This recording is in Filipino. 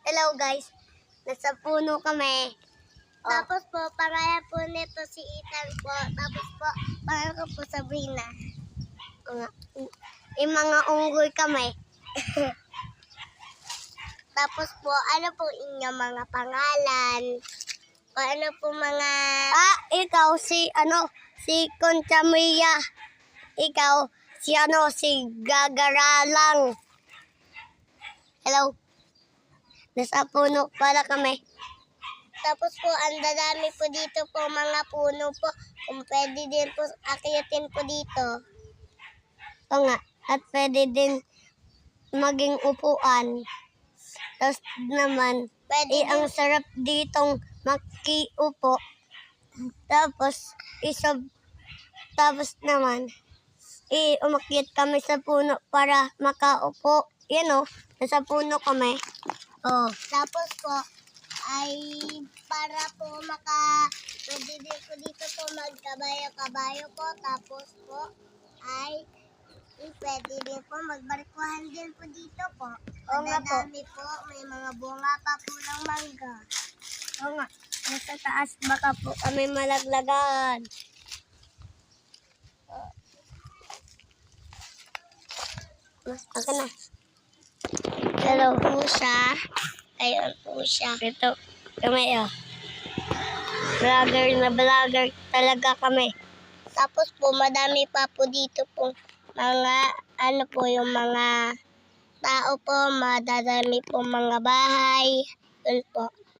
Hello guys, nasa puno kami. Tapos po, pangalan po nito si Ethan po. Tapos po, pangalan ko po Sabrina. Yung mga unggoy kami. Tapos po, ano po inyong mga pangalan? O ano po mga... Ikaw si Concha Mia. Ikaw, si Gagaralang. Hello. Nasa puno pala kami. Tapos po, ang dadami po dito po mga puno po. Kung pwede din po akyatin po dito. O nga, at pwede din maging upuan. Tapos naman, Pwede ang din, sarap ditong makiupo. Tapos naman, umakyat kami sa puno para makaupo. Yan o, nasa puno kami. Oh. tapos po, ay para po pwede din po dito po magkabayo-kabayo po. Tapos po, ay pwede din po magbarkuhan din po dito po. Oo nga po. Madami po, may mga bunga pa po ng mangga. Oo nga, nasa taas baka po kami malaglagan. Ako na. Hello po siya. Ayun po siya. Ito, kami Vlogger na vlogger talaga kami. Tapos po, madami pa po dito po mga, ano po yung mga tao po, madadami po mga bahay. Yun po.